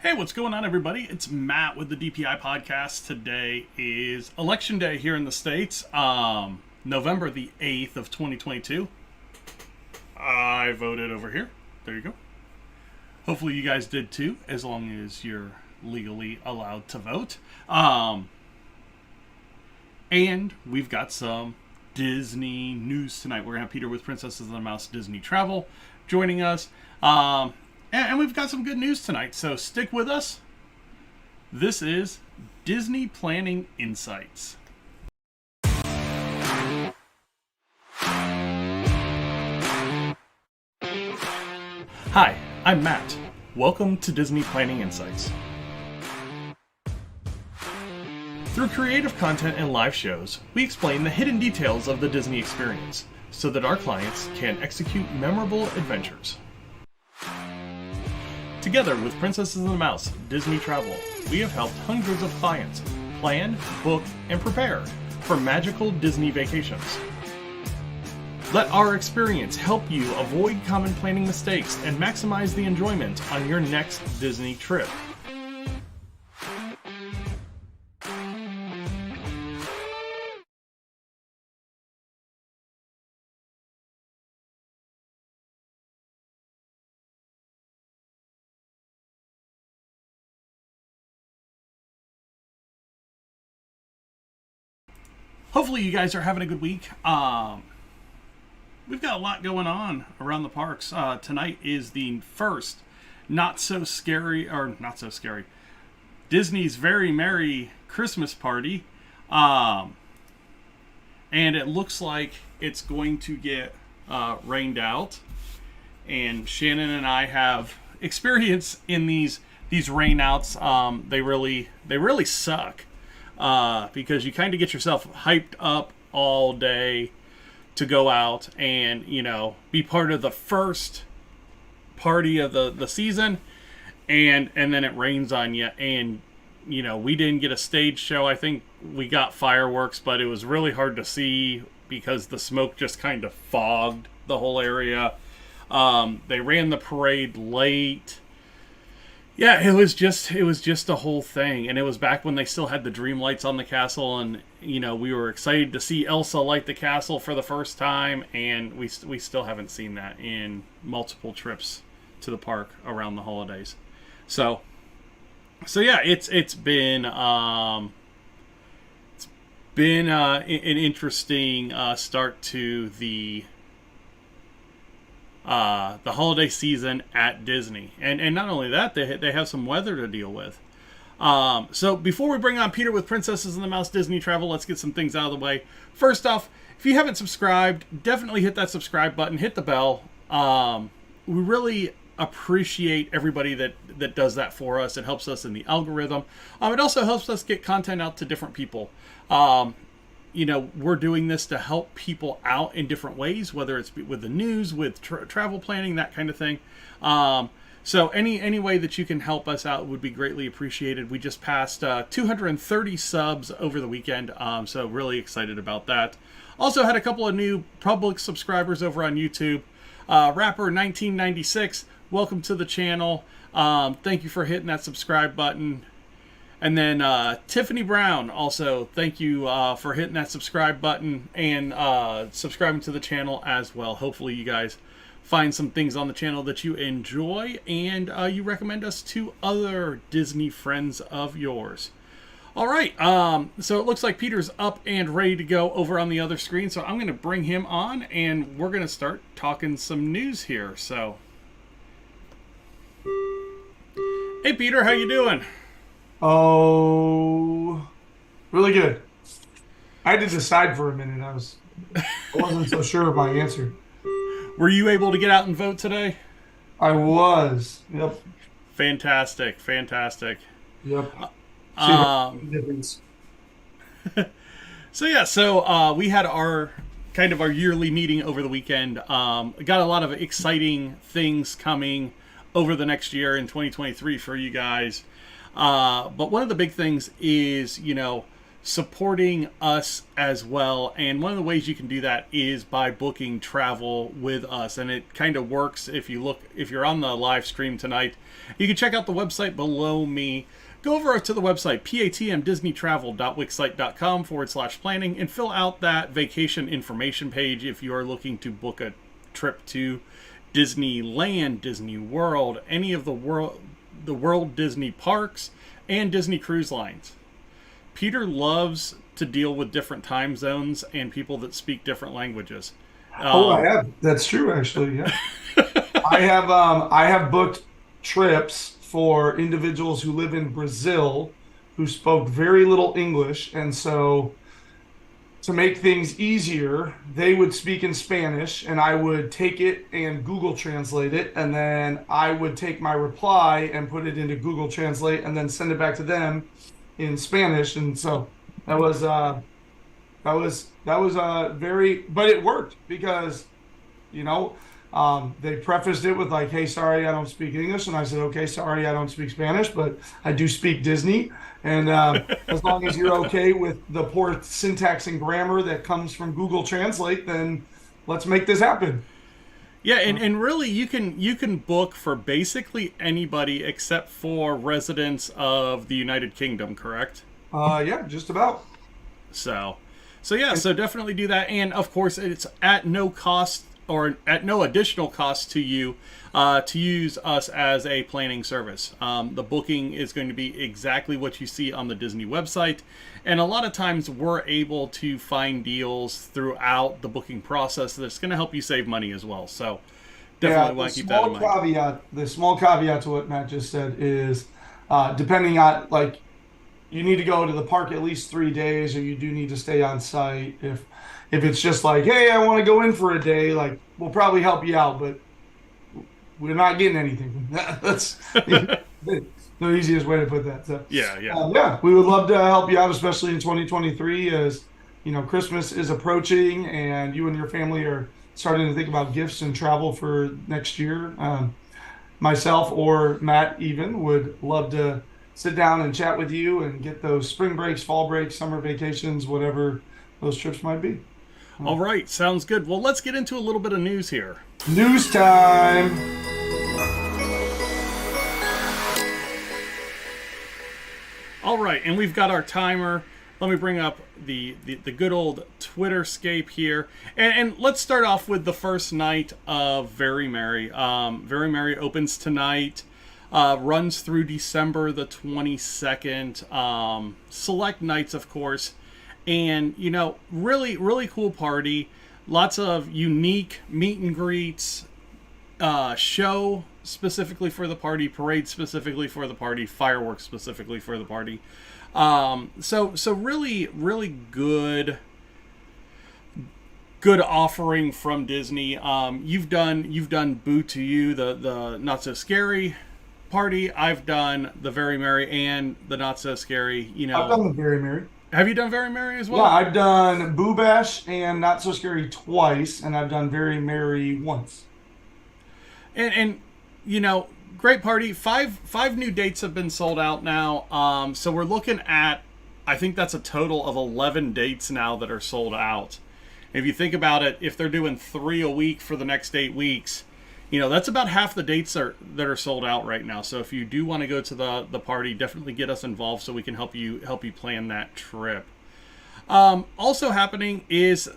Hey, what's going on, everybody? It's Matt with the DPI podcast. Today is Election Day here in the States, November the 8th of 2022. I voted over here. There you go. Hopefully you guys did too, as long as you're legally allowed to vote. And we've got some Disney news tonight. We're going to have Peter with Princesses and the Mouse Disney Travel joining us. And we've got some good news tonight, so stick with us. This is Disney Planning Insights. Hi, I'm Matt. Welcome to Disney Planning Insights. Through creative content and live shows, we explain the hidden details of the Disney experience so that our clients can execute memorable adventures. Together with Princesses and the Mouse Disney Travel, we have helped hundreds of clients plan, book, and prepare for magical Disney vacations. Let our experience help you avoid common planning mistakes and maximize the enjoyment on your next Disney trip. Hopefully you guys are having a good week. We've got a lot going on around the parks. Tonight is the first not so scary Disney's Very Merry Christmas Party. And it looks like it's going to get rained out. And Shannon and I have experience in these rainouts. They really suck. Because you kind of get yourself hyped up all day to go out and, be part of the first party of the season, and then it rains on you. And, we didn't get a stage show. I think we got fireworks, but it was really hard to see because the smoke just kind of fogged the whole area. They ran the parade late. Yeah, it was just a whole thing, and it was back when they still had the dream lights on the castle, and we were excited to see Elsa light the castle for the first time, and we still haven't seen that in multiple trips to the park around the holidays. So yeah, it's been an interesting start to the holiday season at Disney. And not only that, they have some weather to deal with. So before we bring on Peter with Princesses and the Mouse Disney Travel, let's get some things out of the way. First off, if you haven't subscribed, definitely hit that subscribe button, hit the bell. We really appreciate everybody that does that for us. It helps us in the algorithm. It also helps us get content out to different people. We're doing this to help people out in different ways, whether it's with the news, with travel planning, that kind of thing. So any way that you can help us out would be greatly appreciated. We just passed 230 subs over the weekend, so really excited about that. Also had a couple of new public subscribers over on YouTube. Rapper 1996, welcome to the channel. Thank you for hitting that subscribe button. And then Tiffany Brown, also, thank you for hitting that subscribe button and subscribing to the channel as well. Hopefully you guys find some things on the channel that you enjoy and you recommend us to other Disney friends of yours. All right, so it looks like Peter's up and ready to go over on the other screen, so I'm going to bring him on and we're going to start talking some news here. So, hey Peter, how you doing? Oh, really good. I had to decide for a minute. I wasn't so sure of my answer. Were you able to get out and vote today? I was. Yep. Fantastic. Yep. Difference. So we had our yearly meeting over the weekend. Got a lot of exciting things coming over the next year in 2023 for you guys. But one of the big things is, supporting us as well. And one of the ways you can do that is by booking travel with us. And it kind of works if you're on the live stream tonight. You can check out the website below me. Go over to the website, patmdisneytravel.wixsite.com/planning, and fill out that vacation information page if you are looking to book a trip to Disneyland, Disney World, any of the World Disney parks, and Disney Cruise Lines. Peter loves to deal with different time zones and people that speak different languages. I have. That's true, actually. Yeah. I have booked trips for individuals who live in Brazil who spoke very little English. And so to make things easier, they would speak in Spanish and I would take it and Google Translate it. And then I would take my reply and put it into Google Translate and then send it back to them in Spanish. And so that was very, but it worked because, they prefaced it with like, "Hey, sorry, I don't speak English." And I said, "Okay, sorry, I don't speak Spanish, but I do speak Disney. And as long as you're okay with the poor syntax and grammar that comes from Google Translate, then let's make this happen." Yeah, and really you can book for basically anybody except for residents of the United Kingdom, correct? Yeah, just about. So definitely do that. And of course, it's at no cost or at no additional cost to you to use us as a planning service. The booking is going to be exactly what you see on the Disney website. And a lot of times we're able to find deals throughout the booking process that's going to help you save money as well. So definitely want to keep that in mind. The small caveat to what Matt just said is depending on, like, you need to go to the park at least 3 days, or you do need to stay on site. If it's just like, "Hey, I want to go in for a day," like, we'll probably help you out, but we're not getting anything. That's the easiest way to put that. So, yeah, we would love to help you out, especially in 2023, as Christmas is approaching and you and your family are starting to think about gifts and travel for next year. Myself or Matt even would love to sit down and chat with you and get those spring breaks, fall breaks, summer vacations, whatever those trips might be. All right, sounds good. Well, let's get into a little bit of news here. News time. All right, and we've got our timer. Let me bring up the good old Twitterscape here. And let's start off with the first night of Very Merry. Very Merry opens tonight, runs through December the 22nd. Select nights, of course. And, really, really cool party. Lots of unique meet and greets, show specifically for the party, parade specifically for the party, fireworks specifically for the party. So really, really good offering from Disney. You've done Boo to You, the Not So Scary party. I've done the Very Merry and the Not So Scary. I've done the Very Merry. Have you done Very Merry as well? Yeah, I've done Boo Bash and Not So Scary twice, and I've done Very Merry once. And great party. Five new dates have been sold out now. So we're looking at, I think that's a total of 11 dates now that are sold out. If you think about it, if they're doing 3 a week for the next 8 weeks, that's about half the dates that are sold out right now. So if you do want to go to the party, definitely get us involved so we can help you plan that trip. Also happening is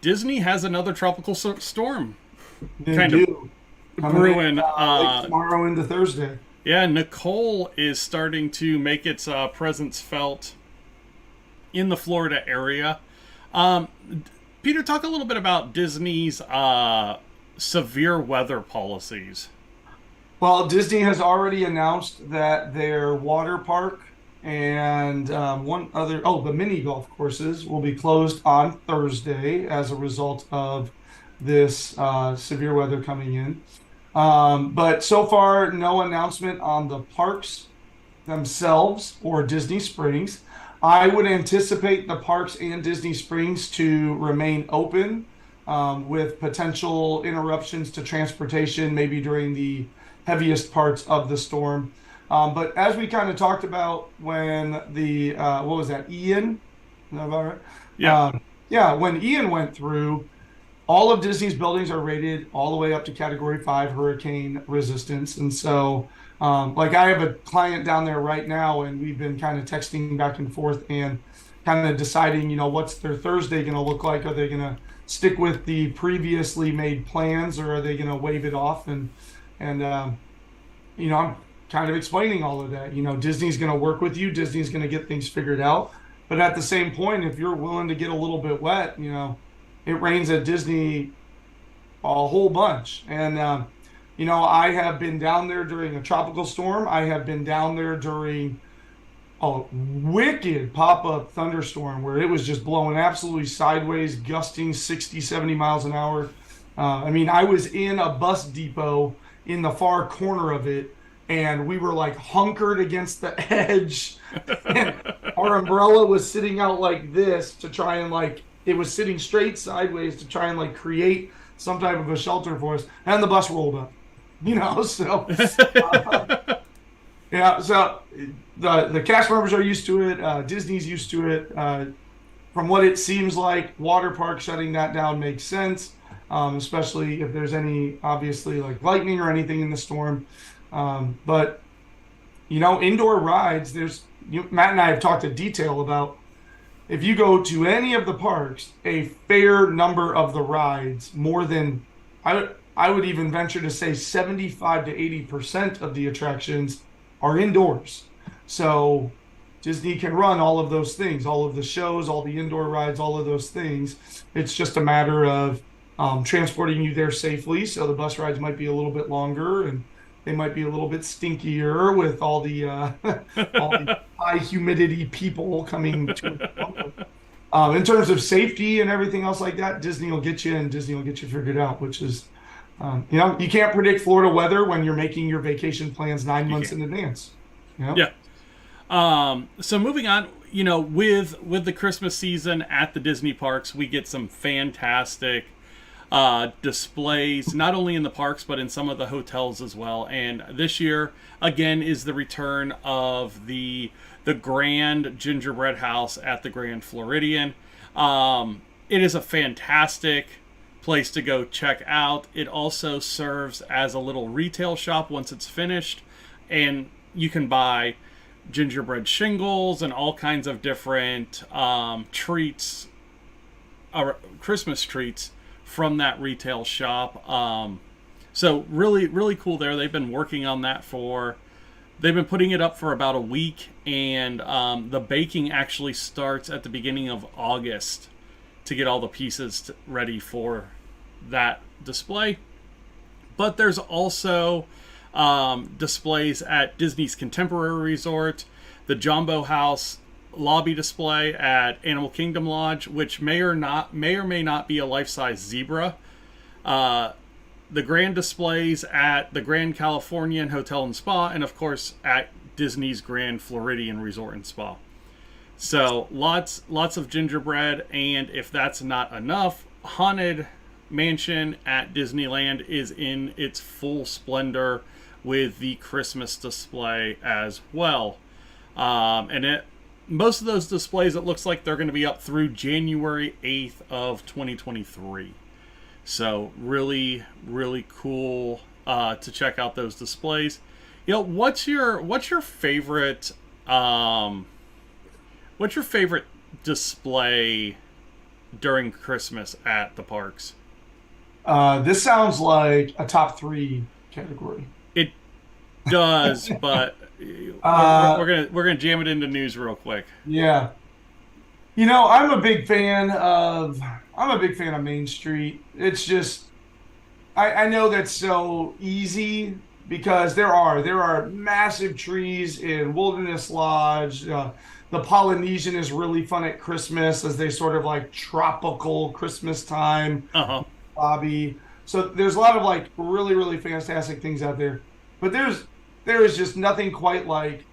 Disney has another tropical storm kind of brewing tomorrow into Thursday. Yeah, Nicole is starting to make its presence felt in the Florida area. Peter, talk a little bit about Disney's severe weather policies. Well, Disney has already announced that their water park and the mini golf courses will be closed on Thursday as a result of this severe weather coming in. But so far, no announcement on the parks themselves or Disney Springs. I would anticipate the parks and Disney Springs to remain open with potential interruptions to transportation, maybe during the heaviest parts of the storm. But as we kind of talked about when the, Ian Is that about right? Yeah. Yeah, when Ian went through, all of Disney's buildings are rated all the way up to Category 5 hurricane resistance. And so, like, I have a client down there right now, and we've been kind of texting back and forth and kind of deciding, what's their Thursday going to look like? Are they going to stick with the previously made plans, or are they going to wave it off? And I'm kind of explaining all of that. Disney's going to work with you, Disney's going to get things figured out. But at the same point, if you're willing to get a little bit wet, it rains at Disney a whole bunch. And, I have been down there during a tropical storm. I have been down there during a wicked pop-up thunderstorm where it was just blowing absolutely sideways, gusting 60, 70 miles an hour. I was in a bus depot in the far corner of it, and we were like hunkered against the edge. And our umbrella was sitting out like this to try and it was sitting straight sideways to try and create some type of a shelter for us. And the bus rolled up, so yeah. So the cast members are used to it. Disney's used to it. From what it seems like, water park shutting that down makes sense, especially if there's any, obviously, like lightning or anything in the storm. But indoor rides, Matt and I have talked in detail about, if you go to any of the parks, a fair number of the rides, more than, I would even venture to say 75 to 80% of the attractions are indoors. So Disney can run all of those things, all of the shows, all the indoor rides, all of those things. It's just a matter of transporting you there safely. So the bus rides might be a little bit longer, and they might be a little bit stinkier with all the all the high humidity people coming to it. In terms of safety and everything else like that, Disney will get you, and Disney will get you figured out, which is, you can't predict Florida weather when you're making your vacation plans 9 months in advance. Yeah. So moving on, with the Christmas season at the Disney parks, we get some fantastic displays, not only in the parks but in some of the hotels as well. And this year again is the return of the Grand Gingerbread House at the Grand Floridian. It is a fantastic place to go check out. It also serves as a little retail shop once it's finished, and you can buy gingerbread shingles and all kinds of different treats, Christmas treats, from that retail shop. So really, really cool there. They've been working on that they've been putting it up for about a week, and the baking actually starts at the beginning of August to get all the pieces ready for that display. But there's also displays at Disney's Contemporary Resort, the Jumbo House lobby display at Animal Kingdom Lodge, which may or may not be a life-size zebra. The grand displays at the Grand Californian Hotel and Spa, and of course at Disney's Grand Floridian Resort and Spa. So lots of gingerbread, and if that's not enough, Haunted Mansion at Disneyland is in its full splendor with the Christmas display as well. Most of those displays, it looks like they're going to be up through January 8th of 2023. So really, really cool to check out those displays. What's your favorite display during Christmas at the parks? This sounds like a top 3 category. It does, but we're gonna jam it into news real quick. Yeah. I'm a big fan of Main Street. It's just, I know that's so easy because there are massive trees in Wilderness Lodge. The Polynesian is really fun at Christmas as they sort of like tropical Christmas time lobby. So there's a lot of really, really fantastic things out there. But there is just nothing quite like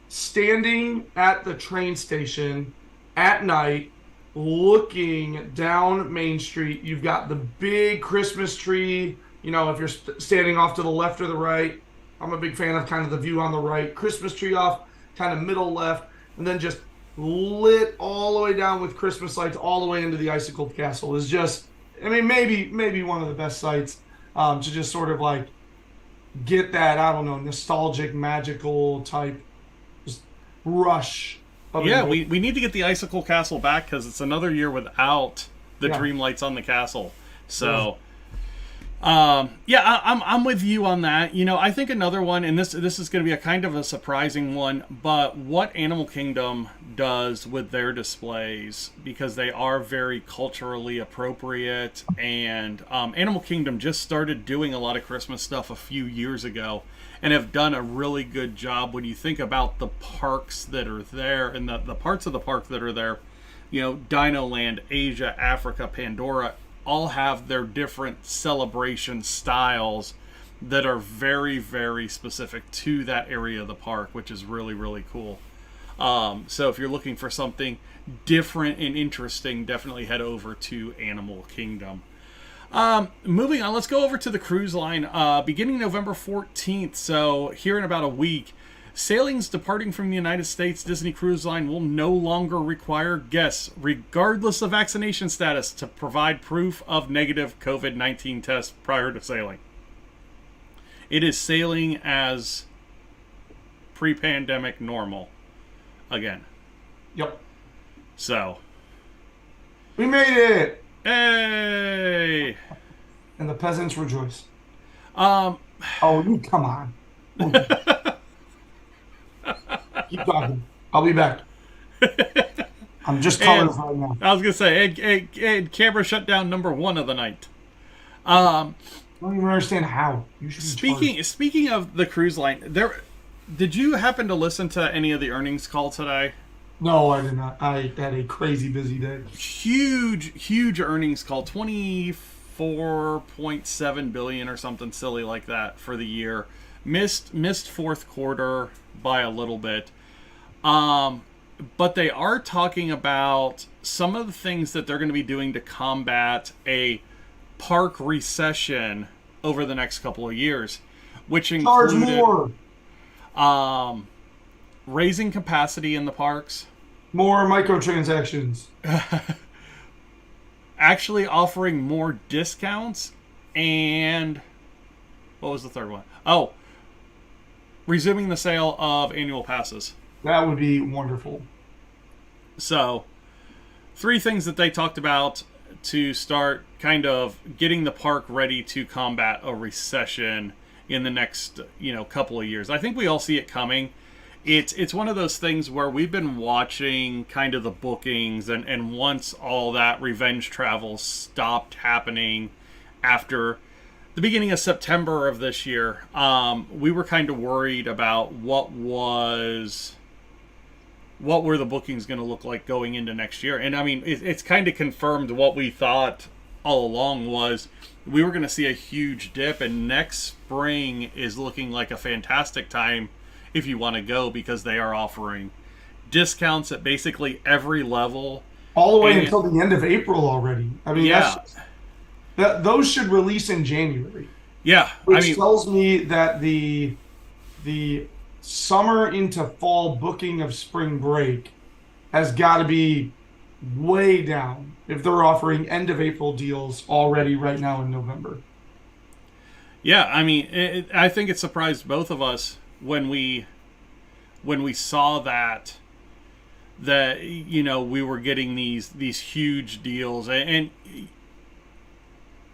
standing at the train station at night, looking down Main Street. You've got the big Christmas tree, if you're standing off to the left or the right. I'm a big fan of kind of the view on the right. Christmas tree off kind of middle left, and then just lit all the way down with Christmas lights all the way into the Icicle Castle is just, I mean, maybe one of the best sites to just sort of like get that, I don't know, nostalgic, magical type just rush of Yeah, emotion. we need to get the Icicle Castle back because it's another year without the Yeah. dream lights on the castle. Yeah. So, yeah, I'm with you on that. You know, I think another one, and this is going to be a kind of a surprising one, but what Animal Kingdom does with their displays, because they are very culturally appropriate, and Animal Kingdom just started doing a lot of Christmas stuff a few years ago, and have done a really good job when you think about the parks that are there and the parts of the park that are there. You know, Dino Land, Asia, Africa, Pandora, all have their different celebration styles that are very, very specific to that area of the park, which is really, really cool. So if you're looking for something different and interesting, definitely head over to Animal Kingdom. Moving on, let's go over to the cruise line. Beginning November 14th, so here in about a week, sailings departing from the United States Disney Cruise Line will no longer require guests, regardless of vaccination status, to provide proof of negative COVID-19 test prior to sailing. It is sailing as pre-pandemic normal again. Yep. So, We made it. hey! And the peasants rejoice. Um, Oh, you come on. Keep talking. I'll be back. I'm just calling And- right now. I was gonna say, and camera shutdown number 1 of the night. I don't even understand how. You should be charged. Speaking of the cruise line, did you happen to listen to any of the earnings call today? No, I did not. I had a crazy busy day. Huge earnings call, 24.7 billion or something silly like that for the year. Missed fourth quarter by a little bit. But they are talking about some of the things that they're going to be doing to combat a park recession over the next couple of years, which Charge included more. Raising capacity in the parks, More microtransactions. actually offering more discounts, and what was the third one? Oh, resuming the sale of annual passes. That would be wonderful. So, 3 things that they talked about to start kind of getting the park ready to combat a recession in the next, couple of years. I think we all see it coming. It's one of those things where we've been watching kind of the bookings, and once all that revenge travel stopped happening after the beginning of September of this year, we were kind of worried about what were the bookings going to look like going into next year. And I mean, it's kind of confirmed what we thought all along, was we were going to see a huge dip, and next spring is looking like a fantastic time if you want to go, because they are offering discounts at basically every level. All the way And- until the end of April already. I mean, Yeah. those should release in January, Yeah, which tells me that the summer into fall booking of spring break has got to be way down if they're offering end of April deals already right now in November. yeah, I mean, I think it surprised both of us when we saw that we were getting these huge deals, and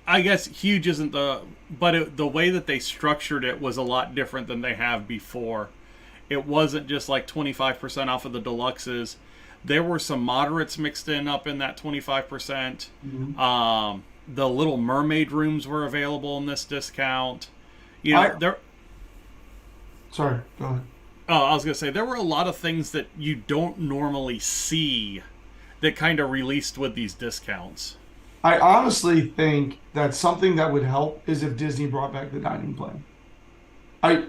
I guess huge isn't the way that they structured it was a lot different than they have before. It wasn't just like 25% off of the deluxes. There were some moderates mixed up in that 25%. Mhm. The Little Mermaid rooms were available in this discount. Sorry, go ahead. Oh, I was going to say, there were a lot of things that you don't normally see that kind of released with these discounts. I honestly think that something that would help is if Disney brought back the dining plan. I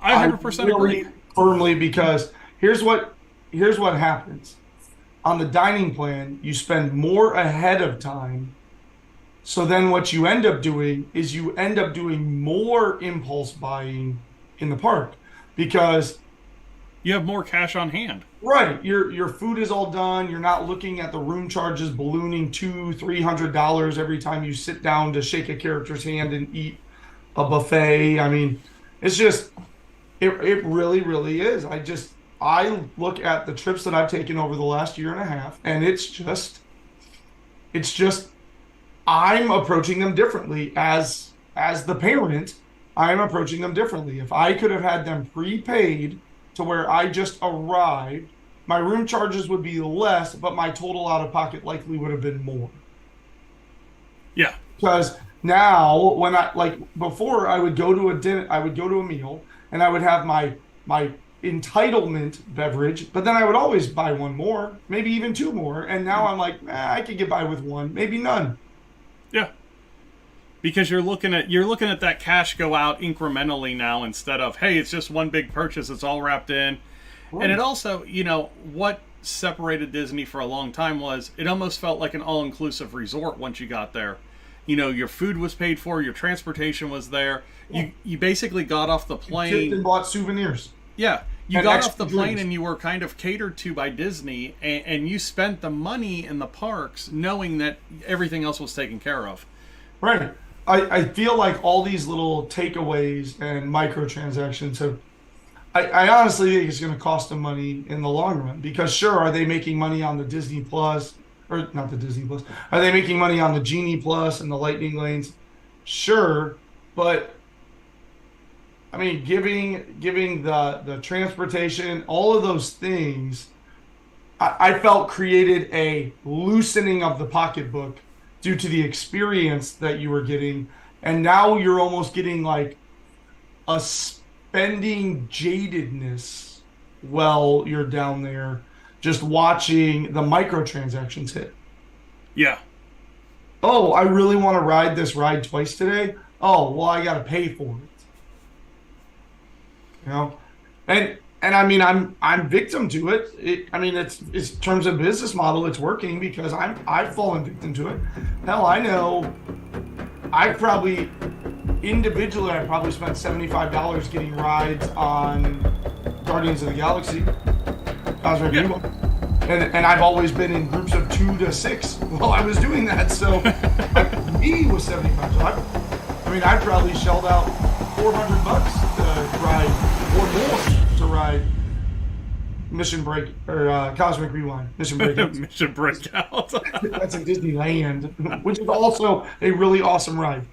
100% really agree. firmly, because here's what happens. On the dining plan, you spend more ahead of time. So then what you end up doing is you end up doing more impulse buying in the park, because You have more cash on hand. Right. Your food is all done. You're not looking at the room charges ballooning $200-300 every time you sit down to shake a character's hand and eat a buffet. I mean, it's just it really, really is. I look at the trips that I've taken over the last year and a half, and it's just I'm approaching them differently as the parent. I'm approaching them differently. If I could have had them prepaid to where I just arrived, my room charges would be less, but my total out of pocket likely would have been more. Yeah. Because now, when I like before, I would go to a dinner, I would go to a meal, and I would have my entitlement beverage, but then I would always buy one more, maybe even two more, and now I'm like, I could get by with one, maybe none. Yeah. Because you're looking at that cash go out incrementally now instead of, hey, it's just one big purchase, it's all wrapped in. Right. And it also, what separated Disney for a long time was it almost felt like an all-inclusive resort once you got there. Your food was paid for, your transportation was there. Yeah. You basically got off the Tipped plane. and bought souvenirs. Yeah. You And got extra off the plane drinks. and you were kind of catered to by Disney, and you spent the money in the parks knowing that everything else was taken care of. Right. I feel like all these little takeaways and microtransactions have. I honestly think it's going to cost them money in the long run because sure, are they making money on the Disney Plus or not the Disney Plus? Are they making money on the Genie Plus and the Lightning Lanes? Sure, but I mean, giving the transportation, all of those things, I felt created a loosening of the pocketbook due to the experience that you were getting, and now you're almost getting like a spending jadedness while you're down there, just watching the microtransactions hit. Yeah. Oh, I really want to ride this ride twice today. Oh, well, I got to pay for it. And I mean, I'm victim to it. I mean, it's in terms of business model, it's working because I've fallen victim to it. Hell, I know I probably individually I probably spent $75 getting rides on Guardians of the Galaxy. Cosmic Yeah. Rewind. And I've always been in groups of 2 to 6 while I was doing that. So me was $75. I mean, I probably shelled out $400 to ride or more to ride Mission Break or Cosmic Rewind. Mission Breakout. Mission Breakout. That's in Disneyland, which is also a really awesome ride.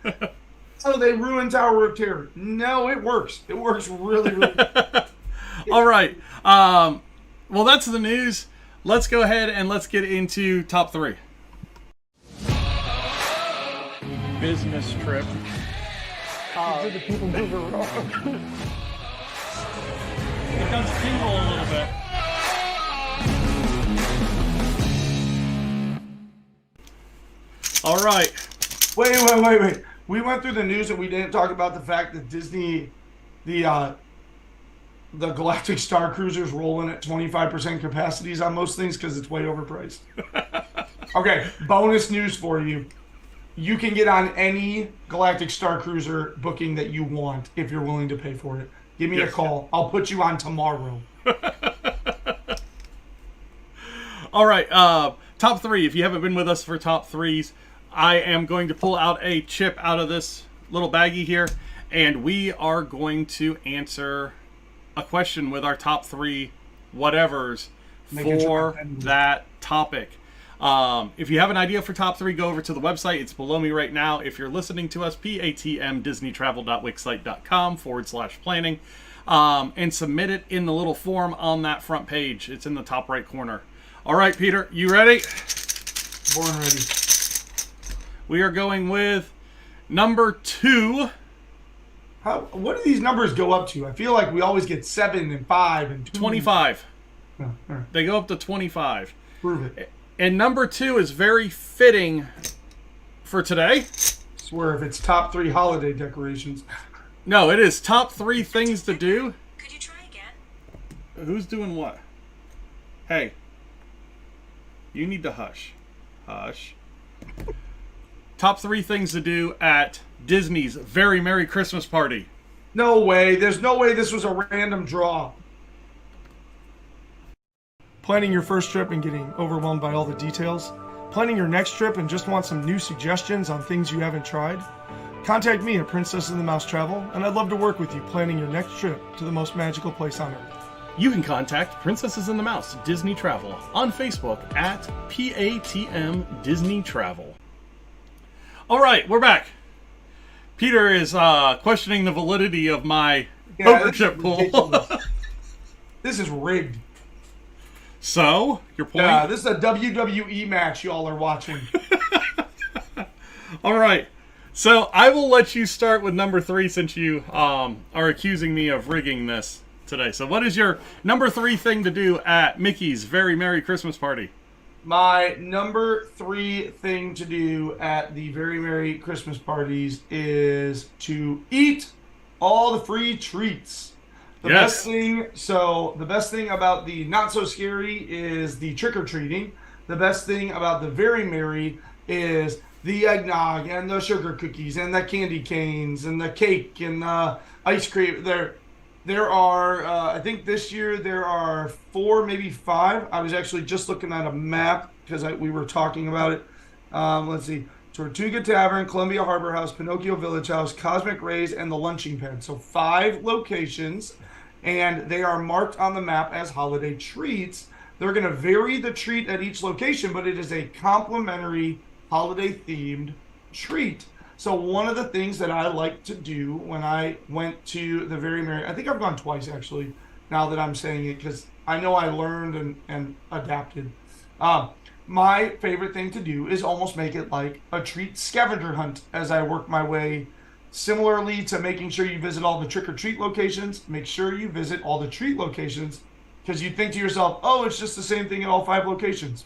So they ruined Tower of Terror. No, it works. It works really, really. All right. Well, that's the news. Let's go ahead and let's get into top 3. Business trip. Did the people move around? It does tingle a little bit. All right. Wait. We went through the news and we didn't talk about the fact that Disney, the Galactic Star Cruiser's rolling at 25% capacities on most things because it's way overpriced. Okay, bonus news for you. You can get on any Galactic Star Cruiser booking that you want if you're willing to pay for it. Give me a call. I'll put you on tomorrow. All right. Top 3. If you haven't been with us for top 3s, I am going to pull out a chip out of this little baggie here, and we are going to answer a question with our top 3 whatevers for that topic. If you have an idea for top 3, go over to the website. It's below me right now. If you're listening to us, patmdisneytravel.wixsite.com/planning, and submit it in the little form on that front page. It's in the top right corner. All right, Peter, you ready? Born ready. We are going with number 2. What do these numbers go up to? I feel like we always get 7 and 5 and 2. 25. Oh, all right. They go up to 25. Prove it. And number 2 is very fitting for today. Swear if it's top 3 holiday decorations. No, it is top 3 things to do. Could you try again? Who's doing what? Hey. You need to hush. Hush. Top 3 things to do at Disney's Very Merry Christmas Party. No way. There's no way this was a random draw. planning your first trip and getting overwhelmed by all the details, planning your next trip and just want some new suggestions on things you haven't tried, contact me at Princess and the Mouse Travel, and I'd love to work with you planning your next trip to the most magical place on earth. You can contact Princesses and the Mouse Disney Travel on Facebook at PATM Disney Travel. All right, we're back. Peter is questioning the validity of my poker chip pool. This is rigged. So, your point? Yeah, this is a WWE match y'all are watching. All right. So, I will let you start with number 3 since you are accusing me of rigging this today. So, what is your number 3 thing to do at Mickey's Very Merry Christmas Party? My number 3 thing to do at the Very Merry Christmas Parties is to eat all the free treats. The best thing about the Not So Scary is the trick-or-treating. The best thing about the Very Merry is the eggnog and the sugar cookies and the candy canes and the cake and the ice cream. There are, I think this year there are 4, maybe 5. I was actually just looking at a map because we were talking about it. Let's see. Tortuga Tavern, Columbia Harbor House, Pinocchio Village House, Cosmic Rays, and the Lunching Pad. So 5 locations, and they are marked on the map as holiday treats. They're going to vary the treat at each location, but it is a complimentary holiday-themed treat. So one of the things that I like to do when I went to the Very Merry, I think I've gone twice actually, now that I'm saying it, because I know I learned and adapted. My favorite thing to do is almost make it like a treat scavenger hunt as I work my way. Similarly to making sure you visit all the trick-or-treat locations, make sure you visit all the treat locations, because you think to yourself, oh, it's just the same thing at all 5 locations.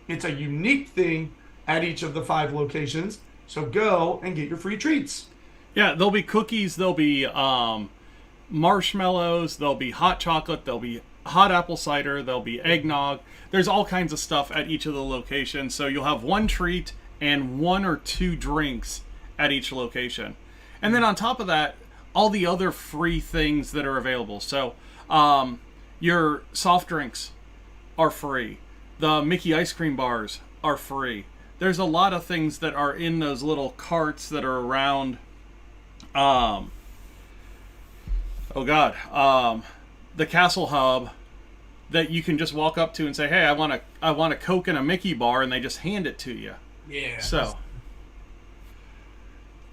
It's a unique thing at each of the 5 locations. So go and get your free treats. Yeah, there'll be cookies, there'll be marshmallows, there'll be hot chocolate, there'll be hot apple cider, there'll be eggnog. There's all kinds of stuff at each of the locations. So you'll have 1 treat and 1 or 2 drinks at each location. And then on top of that, all the other free things that are available. So your soft drinks are free. The Mickey ice cream bars are free. There's a lot of things that are in those little carts that are around. The Castle Hub that you can just walk up to and say, "Hey, I want a Coke and a Mickey bar," and they just hand it to you. Yeah. So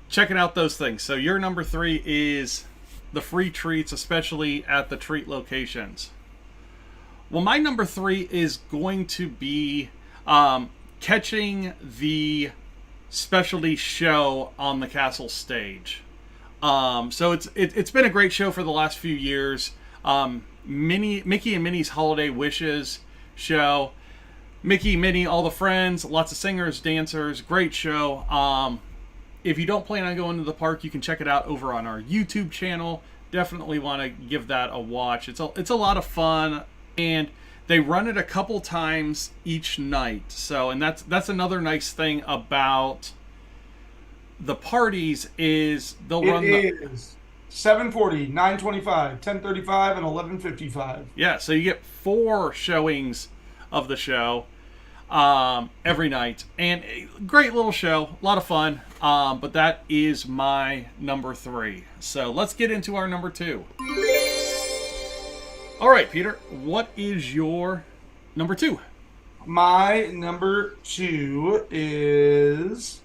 checking out those things. So your number 3 is the free treats, especially at the treat locations. Well, my number 3 is going to be catching the specialty show on the castle stage. So it's been a great show for the last few years. Mickey and Minnie's Holiday Wishes show. Mickey, Minnie, all the friends, lots of singers, dancers, great show. If you don't plan on going to the park, you can check it out over on our YouTube channel. Definitely want to give that a watch. It's a lot of fun, and they run it a couple times each night. So, and that's another nice thing about the parties is they'll run the 7:40, 9:25, 10:35, and 11:55. Yeah, so you get 4 showings of the show every night, and great little show, a lot of fun. But that is my number 3. So let's get into our number 2. All right, Peter, what is your number 2? My number 2 is,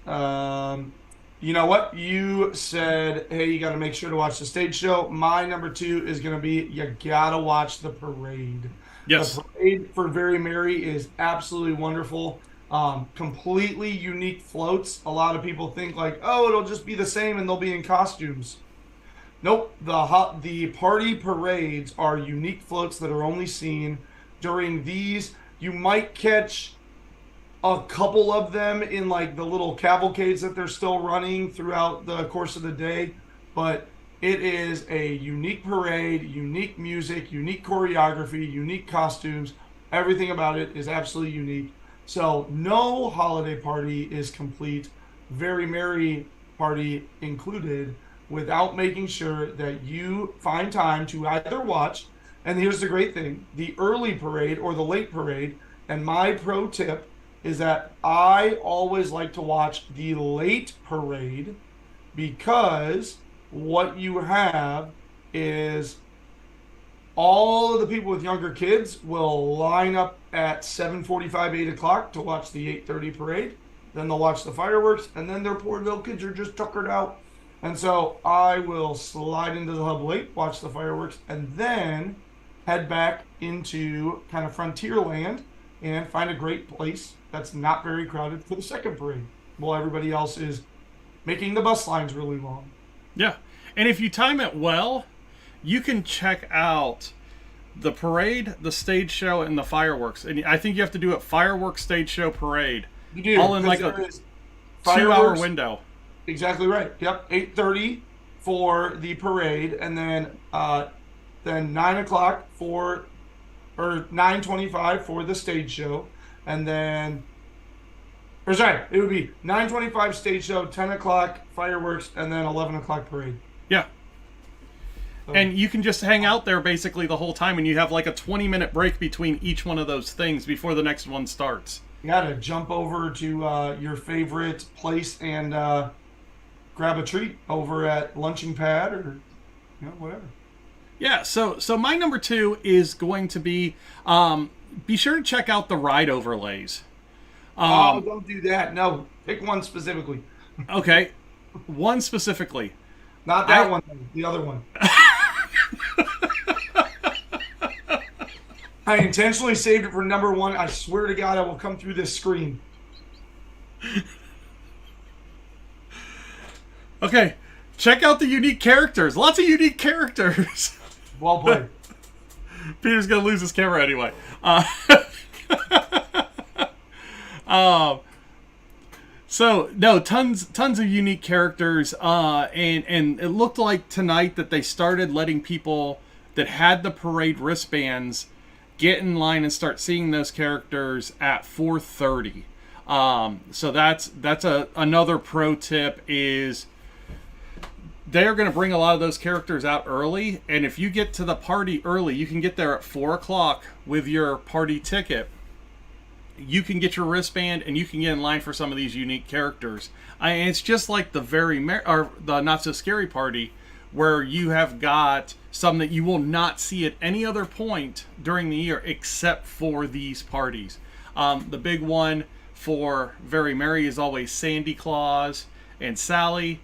you know what? You said, hey, you got to make sure to watch the stage show. My number 2 is going to be, you got to watch the parade. Yes. The parade for Very Merry is absolutely wonderful. Completely unique floats. A lot of people think like, oh, it'll just be the same and they'll be in costumes. Nope. The party parades are unique floats that are only seen during these. You might catch a couple of them in like the little cavalcades that they're still running throughout the course of the day, but it is a unique parade, unique music, unique choreography, unique costumes. Everything about it is absolutely unique. So no holiday party is complete, Very Merry party included, without making sure that you find time to either watch And here's the great thing: the early parade or the late parade. And my pro tip is that I always like to watch the late parade, because what you have is all of the people with younger kids will line up at 7:45, 8 o'clock to watch the 8:30 parade. Then they'll watch the fireworks, and then their poor little kids are just tuckered out. And so I will slide into the hub late, watch the fireworks, and then head back into kind of Frontierland and find a great place that's not very crowded for the second parade, while everybody else is making the bus lines really long. Yeah. And if you time it well, you can check out the parade, the stage show, and the fireworks. And I think you have to do it fireworks, stage show, parade. You do, all in like a 2-hour window. Exactly right. Yep. 8:30 for the parade, and then 9 o'clock for, or 9:25 for the stage show, and then, or sorry, it would be 9:25 stage show, 10 o'clock fireworks, and then 11 o'clock parade. Yeah. And you can just hang out there basically the whole time, and you have like a 20-minute break between each one of those things before the next one starts. You gotta jump over to your favorite place and grab a treat over at Lunching Pad, or whatever. Yeah, so my number 2 is going to be sure to check out the ride overlays. Don't do that. No, pick one specifically. Okay, one specifically. Not that one, the other one. I intentionally saved it for number 1. I swear to God, I will come through this screen. Okay, check out the unique characters. Lots of unique characters. Well played. Peter's gonna lose his camera anyway. So no, tons of unique characters, and it looked like tonight that they started letting people that had the parade wristbands get in line and start seeing those characters at 4:30. So that's another pro tip is they are going to bring a lot of those characters out early, and if you get to the party early, you can get there at 4 o'clock with your party ticket. You can get your wristband and you can get in line for some of these unique characters. And it's just like the Not So Scary Party, where you have got some that you will not see at any other point during the year except for these parties. The big one for Very Merry is always Sandy Claus and Sally,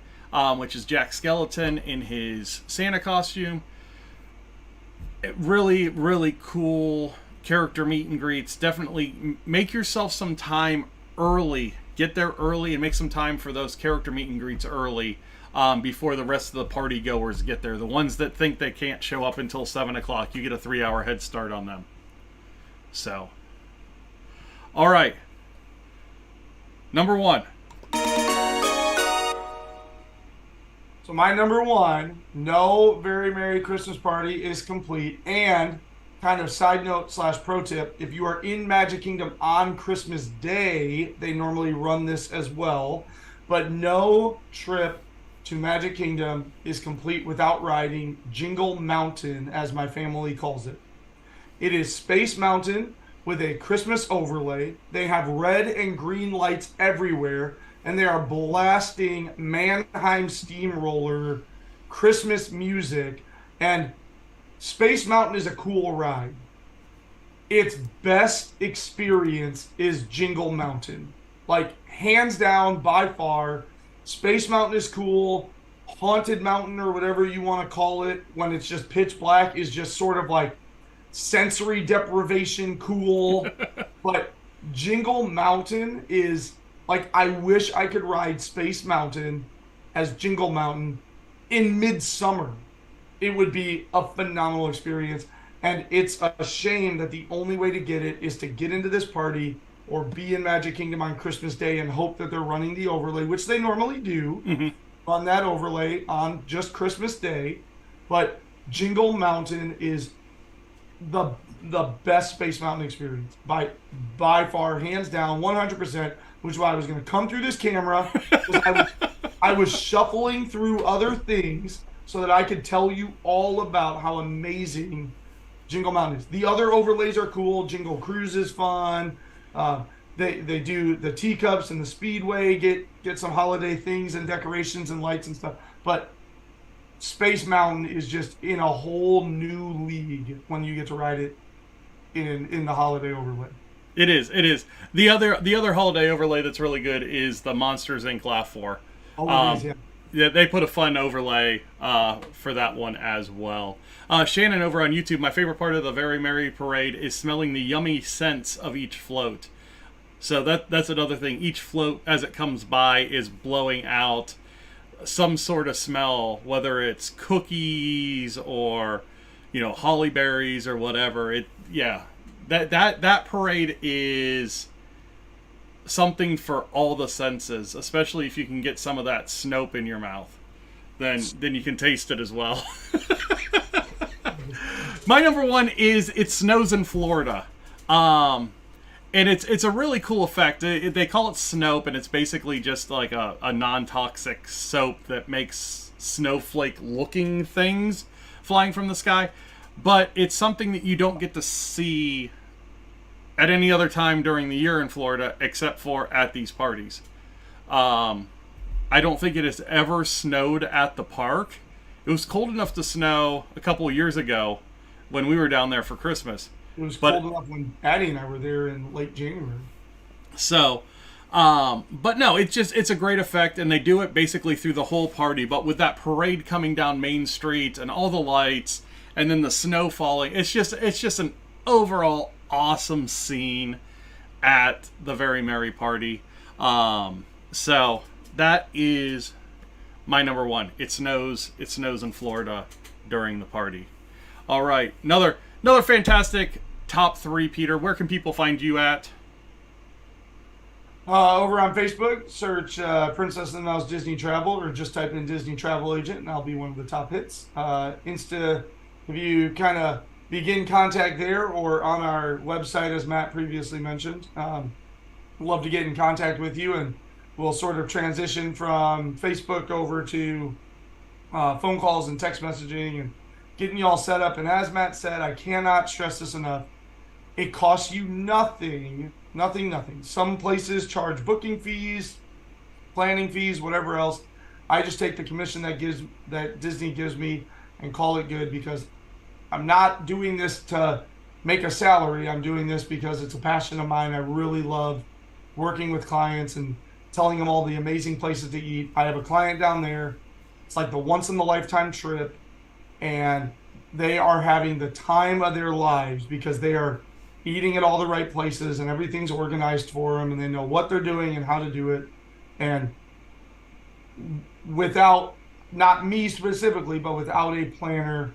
which is Jack Skellington in his Santa costume. Really, really cool character meet and greets. Definitely make yourself some time early. Get there early and make some time for those character meet and greets early, before the rest of the party goers get there. The ones that think they can't show up until 7 o'clock, you get a 3-hour head start on them. So, all right. Number 1. So my number 1, no Very Merry Christmas Party is complete. And kind of side note / pro tip, if you are in Magic Kingdom on Christmas Day, they normally run this as well. But no trip to Magic Kingdom is complete without riding Jingle Mountain, as my family calls it. It is Space Mountain with a Christmas overlay. They have red and green lights everywhere, and they are blasting Mannheim Steamroller Christmas music. And Space Mountain is a cool ride. Its best experience is Jingle Mountain. Like, hands down, by far. Space Mountain is cool. Haunted Mountain, or whatever you want to call it, when it's just pitch black, is just sort of like sensory deprivation cool. But Jingle Mountain is like, I wish I could ride Space Mountain as Jingle Mountain in midsummer. It would be a phenomenal experience. And it's a shame that the only way to get it is to get into this party or be in Magic Kingdom on Christmas Day and hope that they're running the overlay, which they normally do, on that overlay on just Christmas Day. But Jingle Mountain is the best Space Mountain experience by far, hands down, 100%, which is why I was going to come through this camera. I was shuffling through other things so that I could tell you all about how amazing Jingle Mountain is. The other overlays are cool. Jingle Cruise is fun. They do the teacups and the speedway, get some holiday things and decorations and lights and stuff. But Space Mountain is just in a whole new league when you get to ride it in the holiday overlay. It is. It is. The other holiday overlay that's really good is the Monsters Inc. Laugh 4. Oh, it is, yeah. Yeah, they put a fun overlay for that one as well. Shannon over on YouTube, my favorite part of the Very Merry Parade is smelling the yummy scents of each float. So that's another thing. Each float, as it comes by, is blowing out some sort of smell, whether it's cookies or, holly berries or whatever. That parade is something for all the senses, especially if you can get some of that Snope in your mouth. Then you can taste it as well. My number one is it snows in Florida. And it's a really cool effect. They call it Snope, and it's basically just like a non-toxic soap that makes snowflake-looking things flying from the sky. But it's something that you don't get to see at any other time during the year in Florida, except for at these parties. I don't think it has ever snowed at the park. It was cold enough to snow a couple of years ago when we were down there for Christmas. It was cold enough when Addie and I were there in late January. So, but no, it's a great effect, and they do it basically through the whole party. But with that parade coming down Main Street and all the lights, and then the snow falling, it's just an overall awesome scene at the Very Merry Party. So that is my number one. It snows in Florida during the party. All right, another fantastic top 3, Peter. Where can people find you at? Over on Facebook, search Princess and the Mouse Disney Travel, or just type in Disney Travel Agent, and I'll be one of the top hits. Insta, if you kind of begin contact there, or on our website, as Matt previously mentioned. Love to get in contact with you, and we'll sort of transition from Facebook over to phone calls and text messaging and getting you all set up. And as Matt said, I cannot stress this enough. It costs you nothing. Some places charge booking fees, planning fees, whatever else. I just take the commission that Disney gives me and call it good, because I'm not doing this to make a salary. I'm doing this because it's a passion of mine. I really love working with clients and telling them all the amazing places to eat. I have a client down there. It's like the once in a lifetime trip, and they are having the time of their lives because they are eating at all the right places and everything's organized for them, and they know what they're doing and how to do it. And without, not me specifically, but without a planner,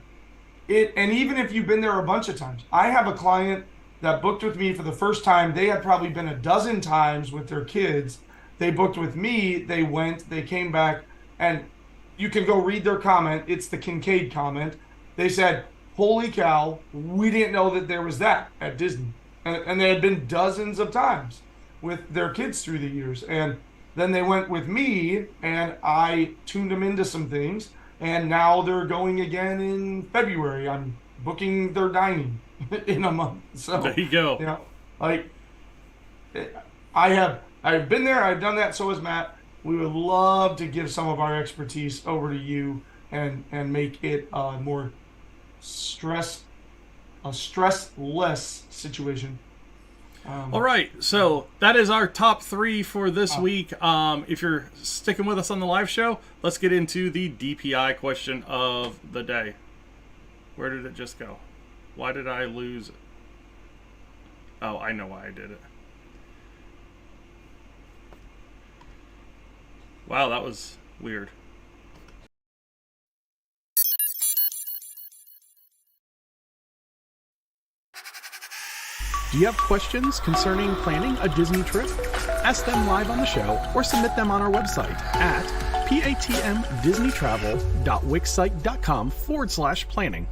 and even if you've been there a bunch of times, I have a client that booked with me for the first time. They had probably been a dozen times with their kids. They booked with me, they went, they came back, and you can go read their comment. It's the Kincaid comment. They said, holy cow, we didn't know that there was that at Disney. And they had been dozens of times with their kids through the years. And then they went with me, and I tuned them into some things. And now they're going again in February. I'm booking their dining in a month. So there you go. Like, I've been there, I've done that, so has Matt. We would love to give some of our expertise over to you and make it a more stressless situation. All right, so that is our top 3 for this week. If you're sticking with us on the live show, let's get into the DPI question of the day. Where did it just go? Why did I lose it? Oh, I know why I did it. Wow, that was weird. Do you have questions concerning planning a Disney trip? Ask them live on the show or submit them on our website at patmdisneytravel.wixsite.com/planning.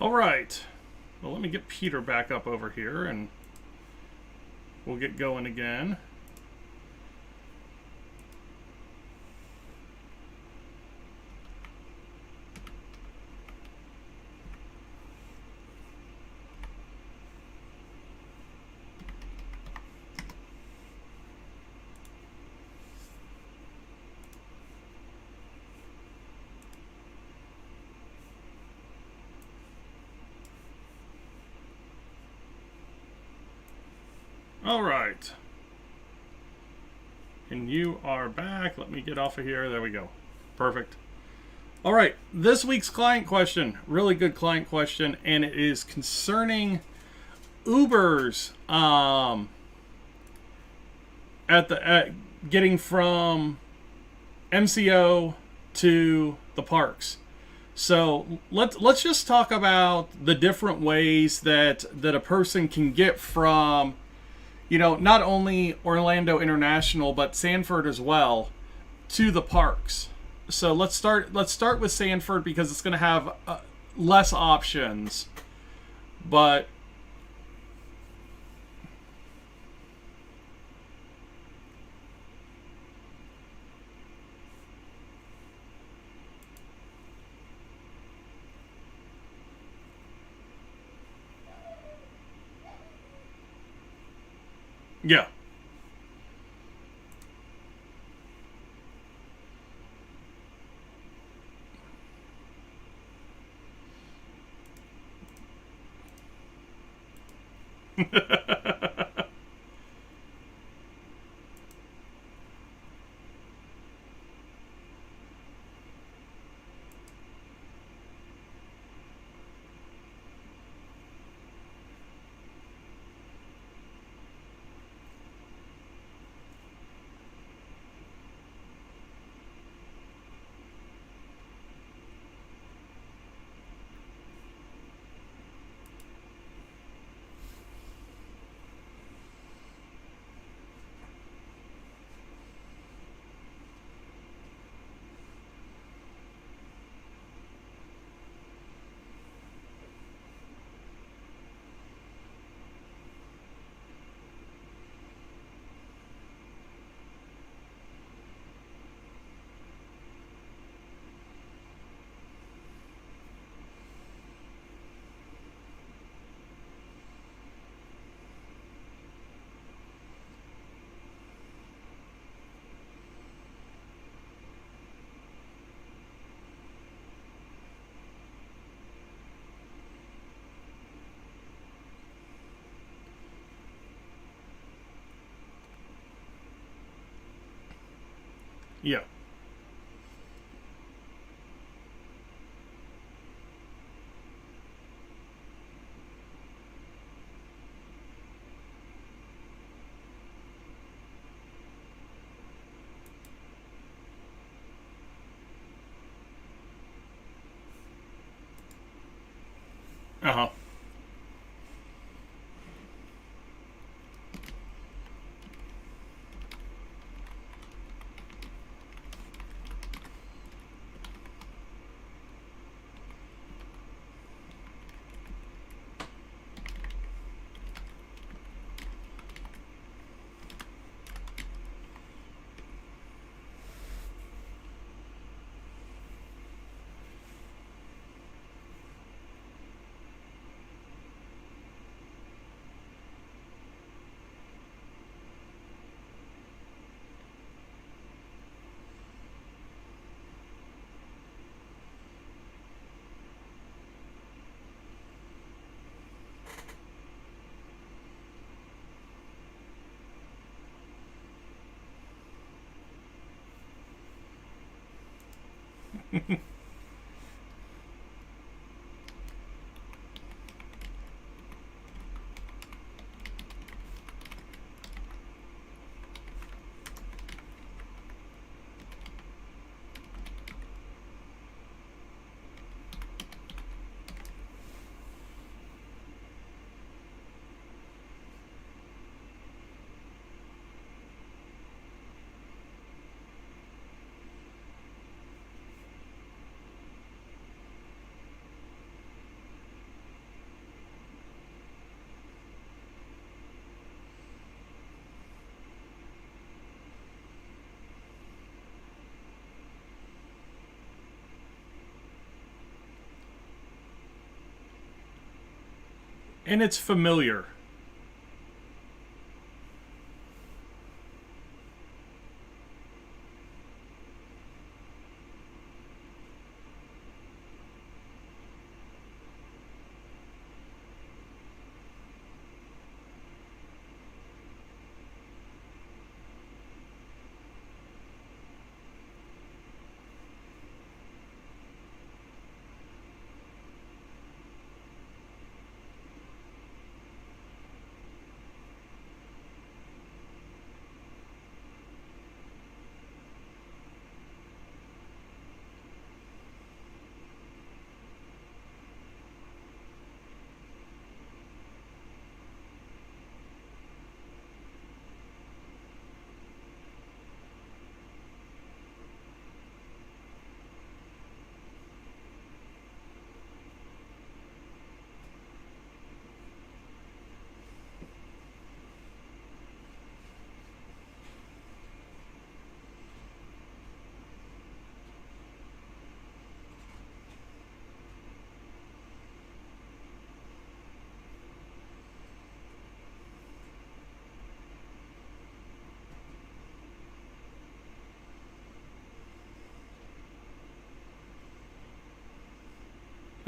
All right. Well, let me get Peter back up over here, and we'll get going again. All right. And you are back. Let me get off of here. There we go. Perfect. All right. This week's client question. Really good client question. And it is concerning Uber's at getting from MCO to the parks. So let's just talk about the different ways that a person can get from, not only Orlando International but Sanford as well, to the parks. So let's start with Sanford because it's going to have less options. But yeah. Yeah. Uh-huh. And it's familiar.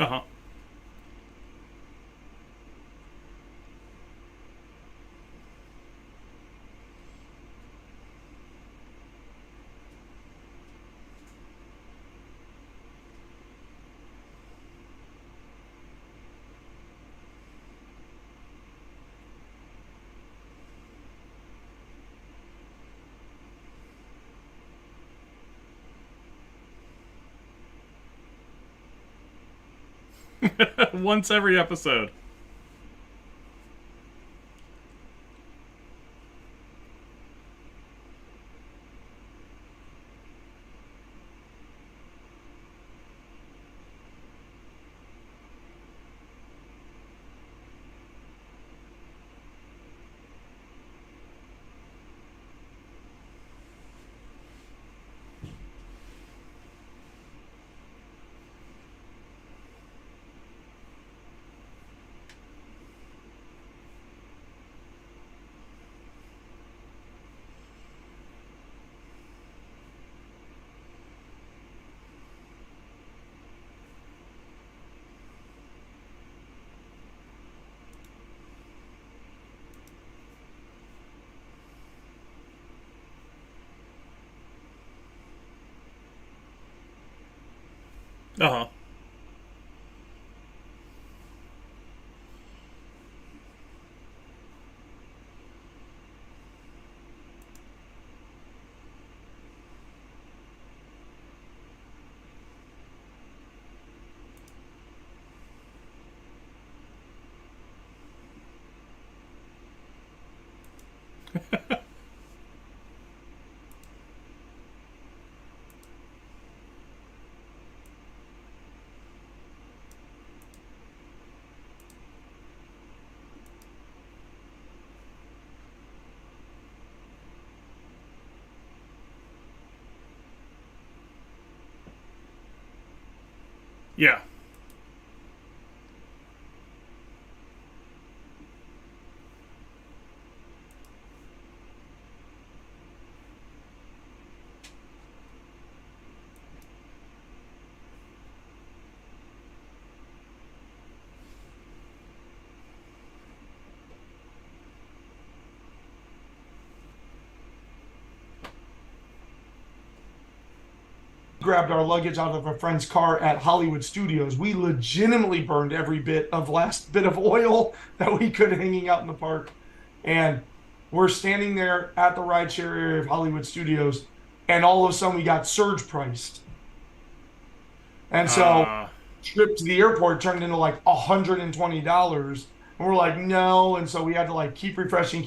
Uh-huh. Once every episode. Uh-huh. Yeah. Grabbed our luggage out of a friend's car at Hollywood Studios. We legitimately burned every last bit of oil that we could hanging out in the park. And we're standing there at the rideshare area of Hollywood Studios, and all of a sudden we got surge priced. And so trip to the airport turned into like $120. And we're like, no. And so we had to like keep refreshing.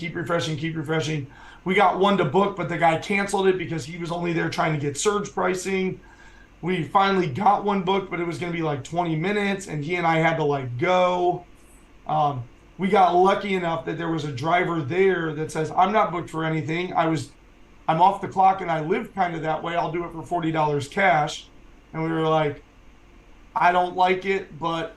We got one to book, but the guy canceled it because he was only there trying to get surge pricing. We finally got one booked, but it was going to be like 20 minutes, and he and I had to like go. We got lucky enough that there was a driver there that says, I'm not booked for anything. I'm off the clock and I live kind of that way. I'll do it for $40 cash. And we were like, I don't like it, but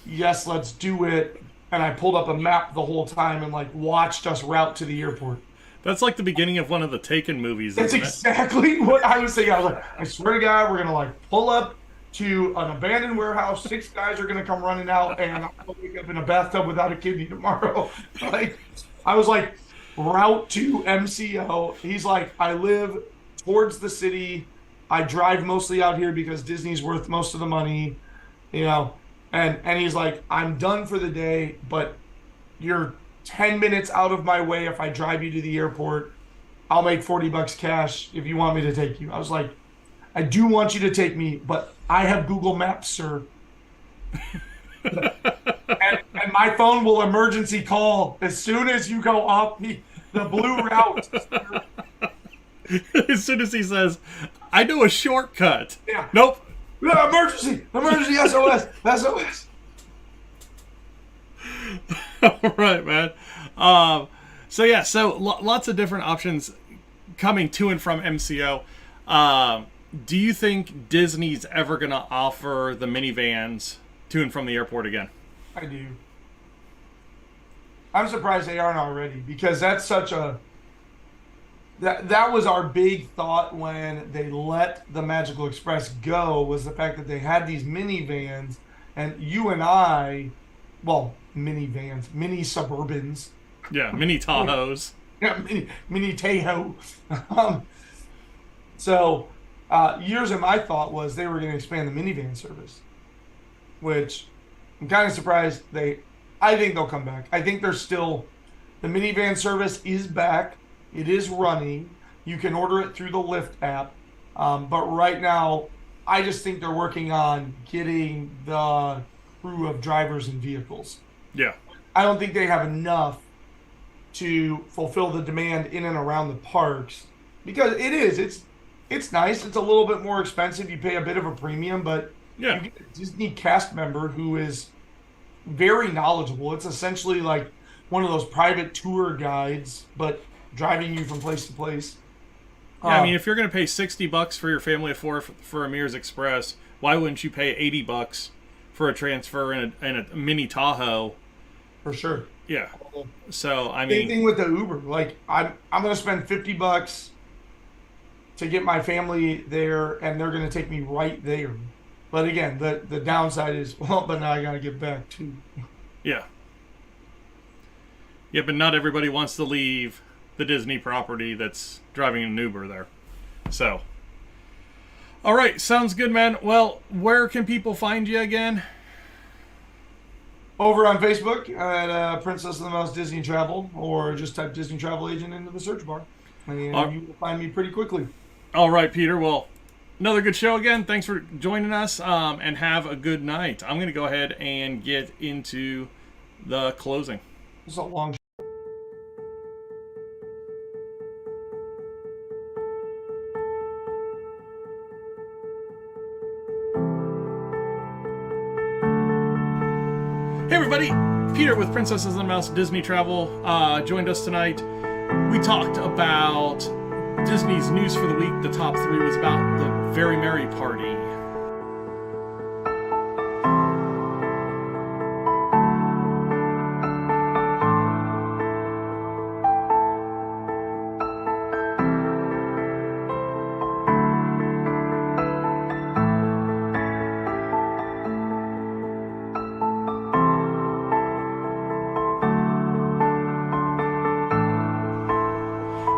yes, let's do it. And I pulled up a map the whole time and like watched us route to the airport. That's like the beginning of one of the Taken movies. That's exactly what I was saying. I was like, I swear to God, we're gonna like pull up to an abandoned warehouse. 6 guys are gonna come running out, and I'll wake up in a bathtub without a kidney tomorrow. Like, I was like, route to MCO. He's like, I live towards the city. I drive mostly out here because Disney's worth most of the money, you know. And he's like, I'm done for the day, but you're 10 minutes out of my way. If I drive you to the airport, I'll make $40 cash if you want me to take you. I was like, I do want you to take me, but I have Google Maps, sir. and my phone will emergency call as soon as you go off the blue route. As soon as he says, I know a shortcut. Yeah. Nope. No, emergency, SOS. All right, man. So lots of different options coming to and from MCO. Do you think Disney's ever going to offer the minivans to and from the airport again? I do. I'm surprised they aren't already, because that's such a... That was our big thought when they let the Magical Express go, was the fact that they had these minivans And you and I, well, minivans, mini Suburbans, Yeah, mini Tahoes. yeah, mini Tahoe. Um, so years of my thought was they were going to expand the minivan service, which I'm kind of surprised I think they'll come back. I think they're still, the minivan service is back. It is running. You can order it through the Lyft app. But right now, I just think they're working on getting the crew of drivers and vehicles. Yeah. I don't think they have enough to fulfill the demand in and around the parks, because it's nice. It's a little bit more expensive. You pay a bit of a premium, but Yeah. you get a Disney cast member who is very knowledgeable. It's essentially like one of those private tour guides, but driving you from place to place. Yeah, I mean, if you're going to pay $60 for your family of four for Amir's Express, why wouldn't you pay $80 for a transfer in a mini Tahoe? For sure. Yeah. So I Same mean, thing with the Uber. Like I'm going to spend $50 to get my family there, and they're going to take me right there. But again, the downside is, well, but now I got to get back too. yeah. Yeah, but not everybody wants to leave the Disney property that's driving an Uber there. So, all right, sounds good, man. Well, where can people find you again? Over on Facebook at Princess of the Mouse Disney Travel, or just type Disney Travel Agent into the search bar, and you will find me pretty quickly. All right, Peter. Well, another good show again. Thanks for joining us, and have a good night. I'm going to go ahead and get into the closing. It's a long. Hey everybody, Peter with Princesses and the Mouse Disney Travel joined us tonight. We talked about Disney's news for the week. The top 3 was about the Very Merry Party.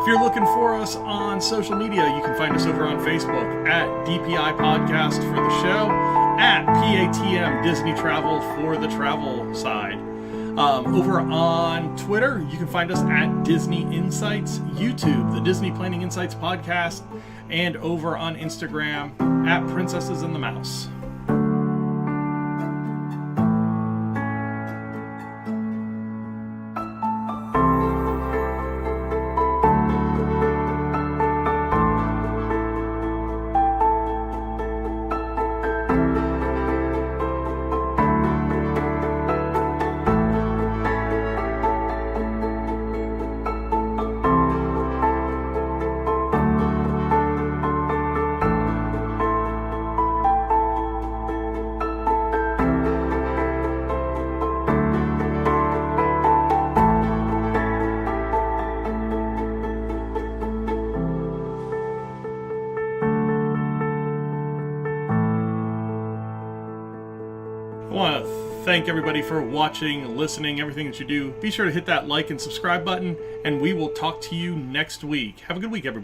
If you're looking for us on social media, you can find us over on Facebook at DPI Podcast for the show, at PATM Disney Travel for the travel side. Over on Twitter, you can find us at Disney Insights, YouTube, the Disney Planning Insights Podcast, and over on Instagram at Princesses and the Mouse. I want to thank everybody for watching, listening, everything that you do. Be sure to hit that like and subscribe button, and we will talk to you next week. Have a good week, everybody.